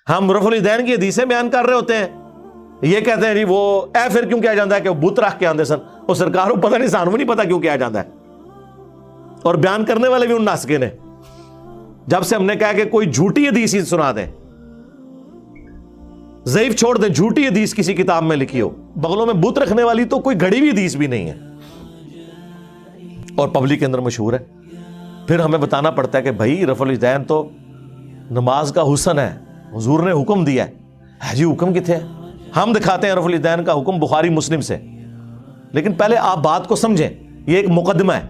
ہم رفع الیدین کی حدیثیں بیان کر رہے ہوتے ہیں, یہ کہتے ہیں جی وہ اے پھر کیوں کیا جاتا ہے کہ وہ بت رکھ کے آندے سن, وہ سرکار کو پتہ نہیں, سانو نہیں پتا کیوں کیا جاتا ہے. اور بیان کرنے والے بھی ان ناسکے نے. جب سے ہم نے کہا کہ کوئی جھوٹی حدیث ہی سنا دیں, ضعیف چھوڑ دیں, جھوٹی حدیث کسی کتاب میں لکھی ہو, بغلوں میں بت رکھنے والی تو کوئی گھڑی بھی حدیث بھی نہیں ہے اور پبلک کے اندر مشہور ہے. پھر ہمیں بتانا پڑتا ہے کہ بھائی رفع الیدین تو نماز کا حسن ہے, حضور نے حکم دیا ہے جی, حکم کتنے ہے؟ ہم دکھاتے ہیں رفع الیدین کا حکم بخاری مسلم سے. لیکن پہلے آپ بات کو سمجھیں, یہ ایک مقدمہ ہے.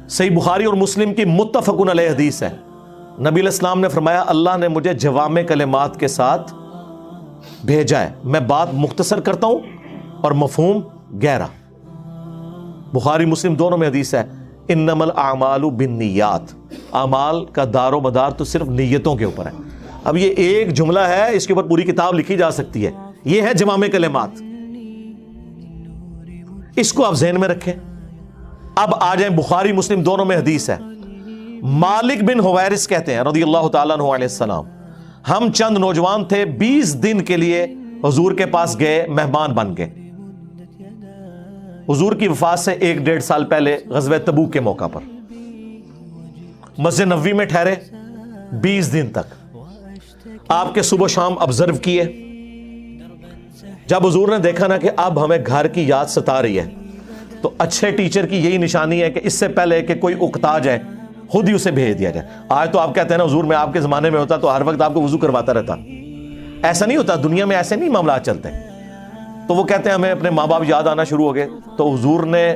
صحیح بخاری اور مسلم کی متفق علیہ حدیث ہے. نبی علیہ السلام نے فرمایا اللہ نے مجھے جوامع کلمات کے ساتھ بھیجا ہے, میں بات مختصر کرتا ہوں اور مفہوم گہرا. بخاری مسلم دونوں میں حدیث ہے, انما الاعمال بالنیات, اعمال کا دار و مدار تو صرف نیتوں کے اوپر ہے. اب یہ ایک جملہ ہے, اس کے اوپر پوری کتاب لکھی جا سکتی ہے. یہ ہے جوامع کلمات, اس کو آپ ذہن میں رکھیں. اب آ جائیں بخاری مسلم دونوں میں حدیث ہے. مالک بن حویرث کہتے ہیں رضی اللہ تعالیٰ عنہ علیہ السلام, ہم چند نوجوان تھے, 20 دن کے لیے حضور کے پاس گئے, مہمان بن گئے. حضور کی وفات سے 1-1.5 سال پہلے غزوہ تبوک کے موقع پر مسجد نبوی میں ٹھہرے 20 دن تک. آپ کے صبح شام آبزرو کیے. جب حضور نے دیکھا نا کہ اب ہمیں گھر کی یاد ستا رہی ہے, تو اچھے ٹیچر کی یہی نشانی ہے کہ اس سے پہلے کہ کوئی اکتا جائے خود ہی اسے بھیج دیا جائے. آج تو آپ کہتے ہیں نا حضور میں آپ کے زمانے میں ہوتا تو ہر وقت آپ کو وضو کرواتا رہتا. ایسا نہیں ہوتا, دنیا میں ایسے نہیں معاملات چلتے. تو وہ کہتے ہیں ہمیں اپنے ماں باپ یاد آنا شروع ہو گئے. تو حضور نے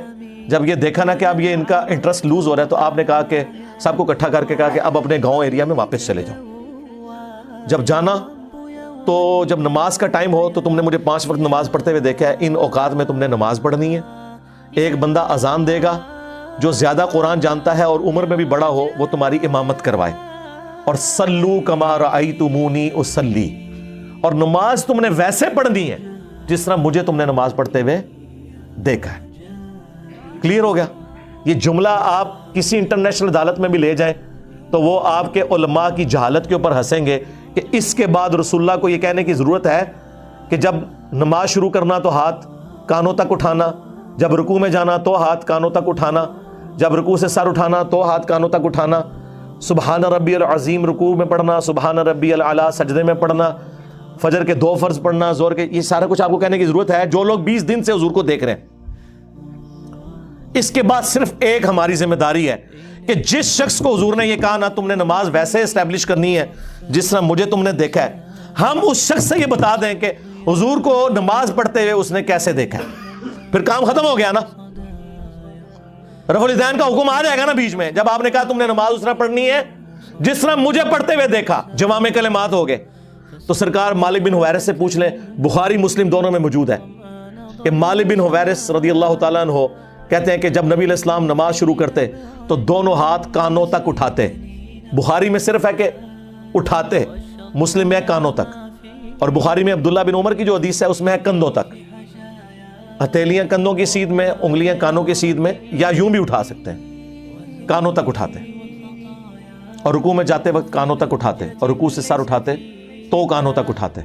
جب یہ دیکھا نا کہ اب یہ ان کا انٹرسٹ لوز ہو رہا ہے, تو آپ نے کہا کہ سب کو اکٹھا کر کے کہا کہ اب اپنے گاؤں ایریا میں واپس چلے جاؤ. جب جانا تو جب نماز کا ٹائم ہو تو تم نے مجھے 5 وقت نماز پڑھتے ہوئے دیکھا ہے, ان اوقات میں تم نے نماز پڑھنی ہے. ایک بندہ اذان دے گا جو زیادہ قرآن جانتا ہے اور عمر میں بھی بڑا ہو, وہ تمہاری امامت کروائے. اور صلو کما رأیتمونی اصلی, اور نماز تم نے ویسے پڑھنی ہے جس طرح مجھے تم نے نماز پڑھتے ہوئے دیکھا ہے. کلیئر ہو گیا؟ یہ جملہ آپ کسی انٹرنیشنل عدالت میں بھی لے جائیں تو وہ آپ کے علماء کی جہالت کے اوپر ہنسیں گے کہ اس کے بعد رسول اللہ کو یہ کہنے کی ضرورت ہے کہ جب نماز شروع کرنا تو ہاتھ کانوں تک اٹھانا, جب رکوع میں جانا تو ہاتھ کانوں تک اٹھانا, جب رکوع سے سر اٹھانا تو ہاتھ کانوں تک اٹھانا, سبحان ربی العظیم رکوع میں پڑھنا, سبحان ربی العلی سجدے میں پڑھنا, فجر کے 2 فرض پڑھنا, زور کے, یہ سارا کچھ آپ کو کہنے کی ضرورت ہے جو لوگ 20 دن سے حضور کو دیکھ رہے ہیں. اس کے بعد صرف ایک ہماری ذمہ داری ہے کہ جس شخص کو حضور نے یہ کہا نا تم نے نماز ویسے اسٹیبلش کرنی ہے جس طرح مجھے تم نے دیکھا ہے, ہم اس شخص سے یہ بتا دیں کہ حضور کو نماز پڑھتے ہوئے اس نے کیسے دیکھا ہے. پھر کام ختم ہو گیا نا. رفع الیدین کا حکم آ جائے گا نا بیچ میں, جب آپ نے کہا تم نے نماز اس طرح پڑھنی ہے جس طرح مجھے پڑھتے ہوئے دیکھا, جوامع کلمات ہو گئے. تو سرکار مالک بن حویرث سے پوچھ لیں, بخاری مسلم دونوں میں موجود ہے کہ مالک بن حویرث رضی اللہ تعالیٰ عنہ کہتے ہیں کہ جب نبی علیہ السلام نماز شروع کرتے تو دونوں ہاتھ کانوں تک اٹھاتے. بخاری میں صرف ہے کہ اٹھاتے, مسلم میں ہے کانوں تک. اور بخاری میں عبداللہ بن عمر کی جو حدیث ہے اس میں ہے کندھوں تک, ہتھیلیاں کندھوں کی سیدھ میں, انگلیاں کانوں کی سیدھ میں, یا یوں بھی اٹھا سکتے ہیں, کانوں تک اٹھاتے. اور رکوع میں جاتے وقت کانوں تک اٹھاتے, اور رکوع سے سر اٹھاتے تو کانوں تک اٹھاتے.